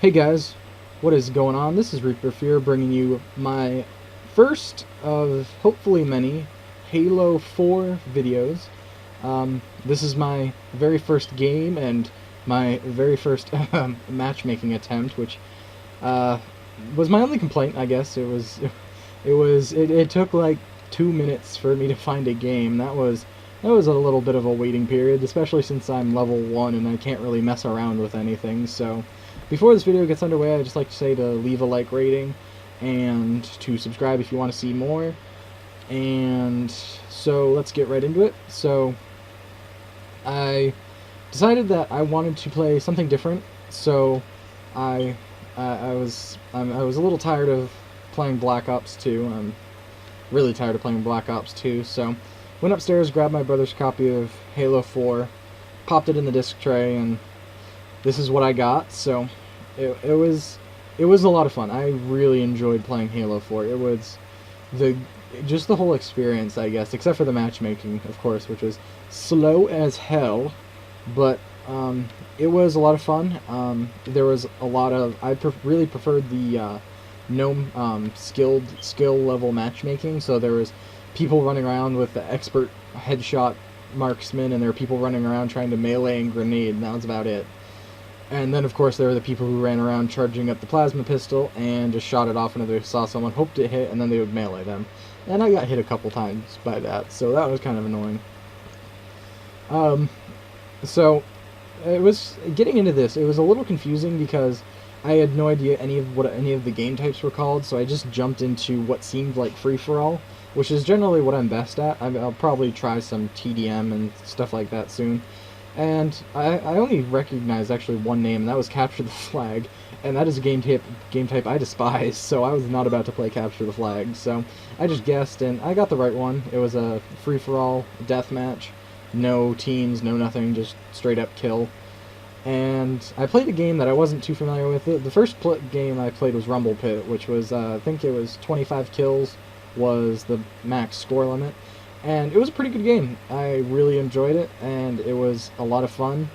Hey guys, what is going on? This is Reaper Fear bringing you my first of hopefully many Halo 4 videos. This is my very first game and my very first matchmaking attempt, which was my only complaint, I guess. It took like 2 minutes for me to find a game. That was a little bit of a waiting period, especially since I'm level 1 and I can't really mess around with anything, so before this video gets underway, I'd just like to say to leave a like rating and to subscribe if you want to see more. And so let's get right into it. So I decided that I wanted to play something different. So I was a little tired of playing Black Ops 2. I'm really tired of playing Black Ops 2. So went upstairs, grabbed my brother's copy of Halo 4, popped it in the disc tray, and this is what I got. So it was a lot of fun. I really enjoyed playing Halo 4. It was just the whole experience, I guess, except for the matchmaking, of course, which was slow as hell, but it was a lot of fun. There was a lot of really preferred the no skill level matchmaking. So there was people running around with the expert headshot marksman, and there were people running around trying to melee and grenade, and that was about it. And then, of course, there were the people who ran around charging up the plasma pistol and just shot it off whenever they saw someone, hoped it hit, and then they would melee them. And I got hit a couple times by that, so that was kind of annoying. So it was getting into this. It was a little confusing because I had no idea what any of the game types were called, so I just jumped into what seemed like free-for-all, which is generally what I'm best at. I'll probably try some TDM and stuff like that soon. And I only recognized actually one name, and that was Capture the Flag, and that is a game type I despise, so I was not about to play Capture the Flag, so I just guessed, and I got the right one. It was a free-for-all deathmatch, no teams, no nothing, just straight-up kill. And I played a game that I wasn't too familiar with. The first game I played was Rumble Pit, which was, I think it was 25 kills was the max score limit. And it was a pretty good game. I really enjoyed it, and it was a lot of fun.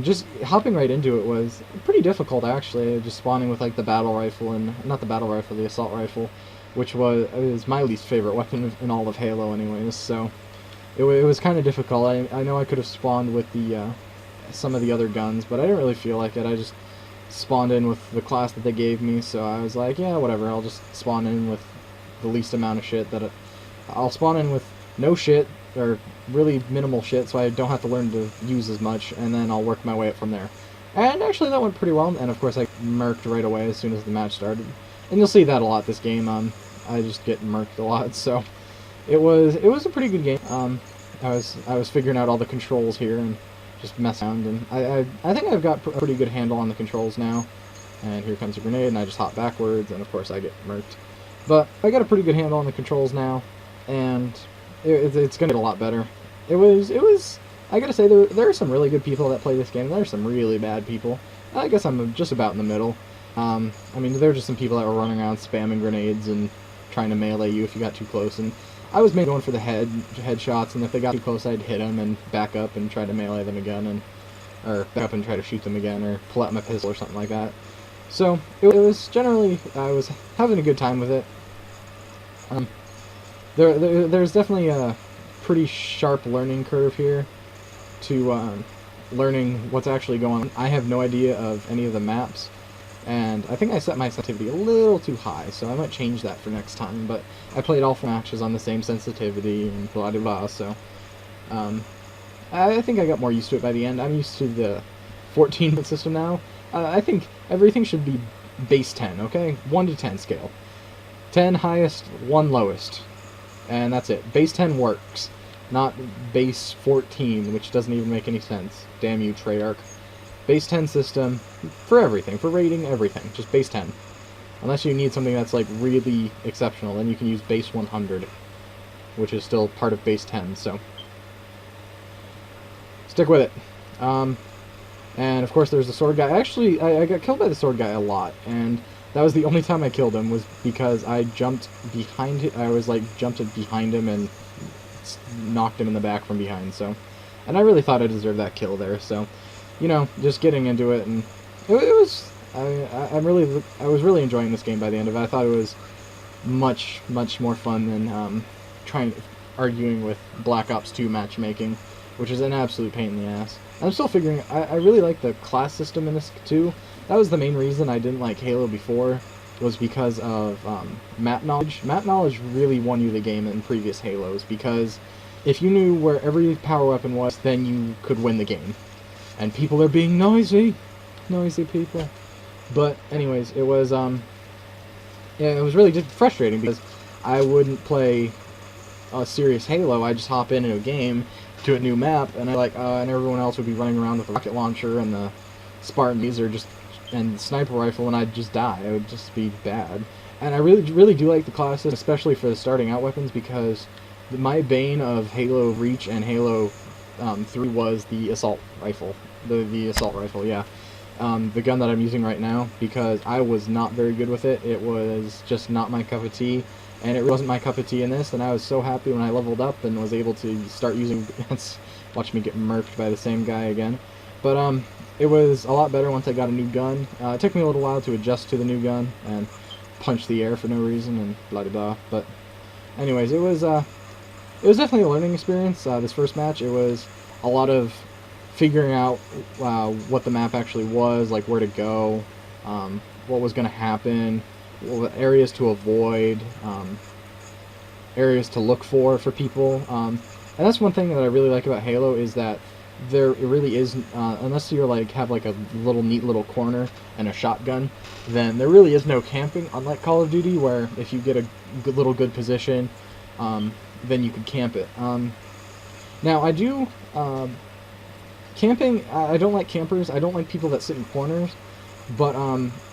Just hopping right into it was pretty difficult, actually, just spawning with like the battle rifle, and not the battle rifle, the assault rifle, which was my least favorite weapon in all of Halo anyways, so it was kind of difficult. I know I could have spawned with the some of the other guns, but I didn't really feel like it. I just spawned in with the class that they gave me, so I was like, yeah, whatever, I'll just spawn in with the least amount of shit that I'll spawn in with no shit, or really minimal shit, so I don't have to learn to use as much, and then I'll work my way up from there. And actually that went pretty well, and of course I murked right away as soon as the match started. And you'll see that a lot this game. I just get murked a lot, so it was a pretty good game. I was figuring out all the controls here and just messing around, and I think I've got a pretty good handle on the controls now. And here comes a grenade, and I just hop backwards, and of course I get murked. But I got a pretty good handle on the controls now, and it's gonna get a lot better. It was. I gotta say, there are some really good people that play this game, and there are some really bad people. I guess I'm just about in the middle. I mean, there were just some people that were running around spamming grenades and trying to melee you if you got too close, and I was mainly going for the headshots, and if they got too close, I'd hit them and back up and try to melee them again, or back up and try to shoot them again, or pull out my pistol or something like that. So it was generally, I was having a good time with it. There's definitely a pretty sharp learning curve here to learning what's actually going on. I have no idea of any of the maps, and I think I set my sensitivity a little too high, so I might change that for next time, but I played all 4 matches on the same sensitivity and blah blah blah, so I think I got more used to it by the end. I'm used to the 14-bit system now. I think everything should be base 10, okay? 1 to 10 scale. 10 highest, 1 lowest. And that's it. Base 10 works. Not base 14, which doesn't even make any sense. Damn you, Treyarch. Base 10 system for everything. For rating, everything. Just base 10. Unless you need something that's like really exceptional, then you can use base 100, which is still part of base 10, so stick with it. And of course there's the sword guy. Actually, I got killed by the sword guy a lot, and that was the only time I killed him, was because I jumped behind him. I was like jumped behind him and knocked him in the back from behind, so. And I really thought I deserved that kill there, so. You know, just getting into it, and it was, I was really enjoying this game by the end of it. I thought it was much more fun than trying arguing with Black Ops 2 matchmaking, which is an absolute pain in the ass. I'm still figuring. I really like the class system in this too. That was the main reason I didn't like Halo before, was because of map knowledge. Map knowledge really won you the game in previous Halos, because if you knew where every power weapon was, then you could win the game. And people are being noisy people. But anyways, it was yeah, it was really just frustrating because I wouldn't play a serious Halo. I just hop into a game to a new map, and and everyone else would be running around with a rocket launcher and the Spartan laser and the sniper rifle, and I'd just die. It would just be bad. And I really do like the classes, especially for the starting out weapons, because my bane of Halo Reach and Halo 3 was the assault rifle. The assault rifle, yeah. The gun that I'm using right now, because I was not very good with it. It was just not my cup of tea, and it wasn't my cup of tea in this, and I was so happy when I leveled up and was able to start using... Watch me get murked by the same guy again. But, it was a lot better once I got a new gun. It took me a little while to adjust to the new gun, and punch the air for no reason, and blah-de-blah. But, anyways, it was definitely a learning experience, this first match. It was a lot of figuring out what the map actually was, like where to go, what was going to happen, what areas to avoid, areas to look for people. And that's one thing that I really like about Halo, is that it really is, unless you're have a neat little corner and a shotgun, then there really is no camping, unlike Call of Duty, where if you get a good position, then you could camp it. Now I do, camping, I don't like campers. I don't like people that sit in corners, but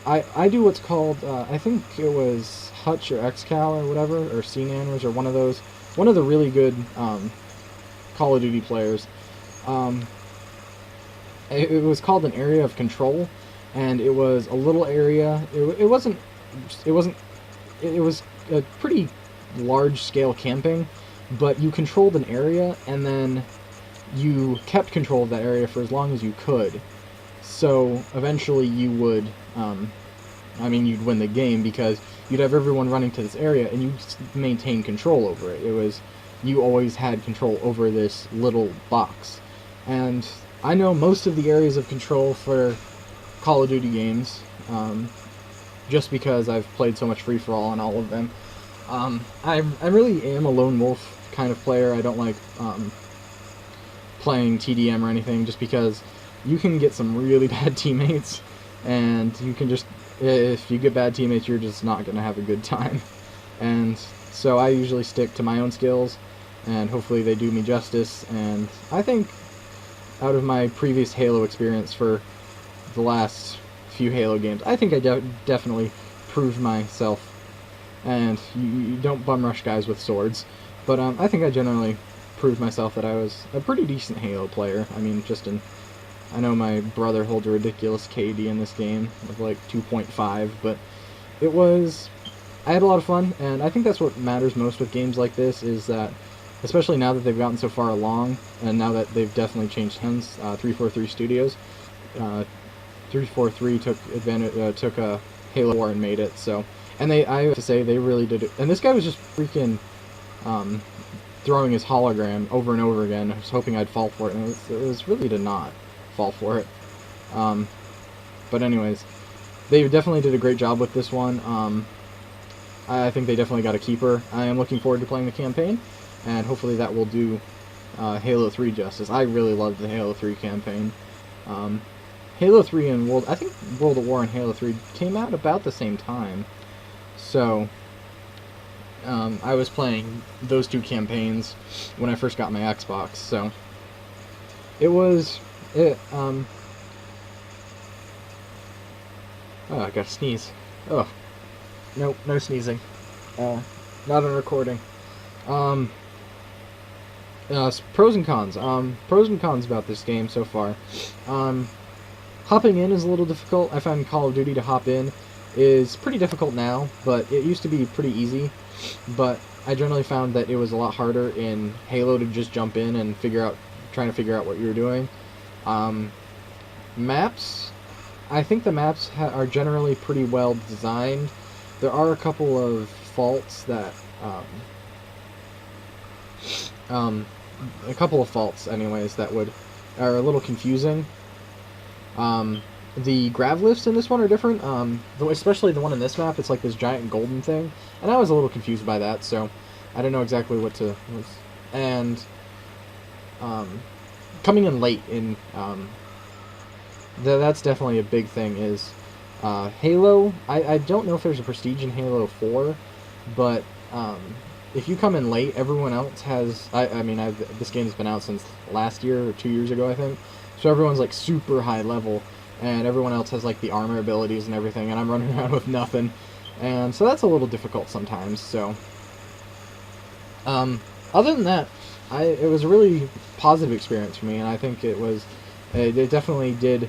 I do what's called, I think it was Hutch or XCal or whatever, or CNANers, or one of the really good Call of Duty players. It was called an area of control, and it was a little area. It was a pretty large scale camping, but you controlled an area, and then you kept control of that area for as long as you could. So eventually you would, you'd win the game, because you'd have everyone running to this area, and you'd maintain control over it. You always had control over this little box. And I know most of the areas of control for Call of Duty games, just because I've played so much free-for-all on all of them. I really am a lone wolf kind of player. I don't like playing TDM or anything, just because you can get some really bad teammates, and you can just, if you get bad teammates, you're just not going to have a good time. And so I usually stick to my own skills, and hopefully they do me justice. And I think out of my previous Halo experience for the last few Halo games, I think I definitely proved myself. And you don't bum rush guys with swords, but I think I generally proved myself that I was a pretty decent Halo player. I mean, I know my brother holds a ridiculous KD in this game of 2.5, but I had a lot of fun, and I think that's what matters most with games like this, is that, especially now that they've gotten so far along, and now that they've definitely changed hands, 343 Studios, 343 took a Halo 4 and made it, so, and I have to say, they really did it. And this guy was just freaking throwing his hologram over and over again. I was hoping I'd fall for it, and it was really to not fall for it. But anyways, they definitely did a great job with this one. I think they definitely got a keeper. I am looking forward to playing the campaign, and hopefully that will do Halo 3 justice. I really loved the Halo 3 campaign. Halo 3 and I think World at War and Halo 3 came out about the same time. So, I was playing those two campaigns when I first got my Xbox, so oh, I gotta sneeze. Oh. Nope, no sneezing. Not on recording. Pros and cons. Pros and cons about this game so far. Hopping in is a little difficult. I find Call of Duty to hop in is pretty difficult now, but it used to be pretty easy. But I generally found that it was a lot harder in Halo to just jump in and trying to figure out what you were doing. Maps, I think the maps are generally pretty well designed. There are a couple of faults that, a couple of faults, anyways, that are a little confusing. The grav lifts in this one are different, especially the one in this map. It's like this giant golden thing, and I was a little confused by that, so I didn't know exactly what to... And coming in late in... that's definitely a big thing, is Halo. I don't know if there's a prestige in Halo 4, but if you come in late, everyone else has... this game's been out since last year or 2 years ago, I think. So everyone's like super high level, and everyone else has like the armor abilities and everything, and I'm running around with nothing. And so that's a little difficult sometimes, so... other than that, it was a really positive experience for me, and I think it definitely did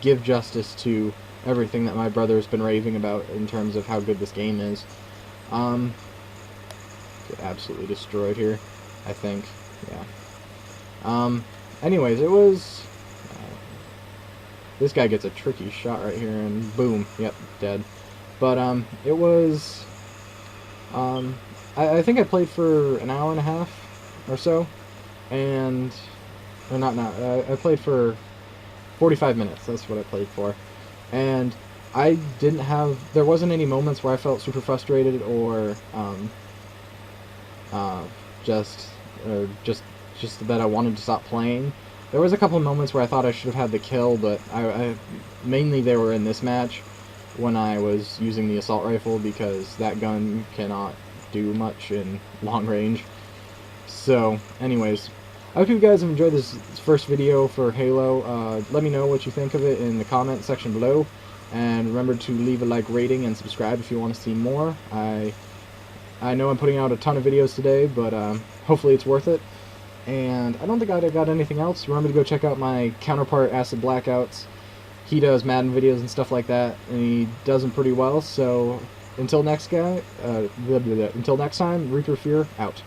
give justice to everything that my brother's been raving about in terms of how good this game is. Get absolutely destroyed here, I think. Yeah. Anyways, it was... this guy gets a tricky shot right here, and boom, yep, dead. But, it was... I think I played for an hour and a half or so, and... Or not, I played for 45 minutes, that's what I played for. And I didn't have... There wasn't any moments where I felt super frustrated or, just that I wanted to stop playing. There was a couple of moments where I thought I should have had the kill, but mainly they were in this match when I was using the assault rifle, because that gun cannot do much in long range. So, anyways, I hope you guys have enjoyed this first video for Halo. Let me know what you think of it in the comment section below, and remember to leave a like, rating, and subscribe if you want to see more. I know I'm putting out a ton of videos today, but hopefully it's worth it. And I don't think I got anything else. Remember to go check out my counterpart, Acid Blackouts. He does Madden videos and stuff like that, and he does them pretty well. So until next time, Reaper Fear out.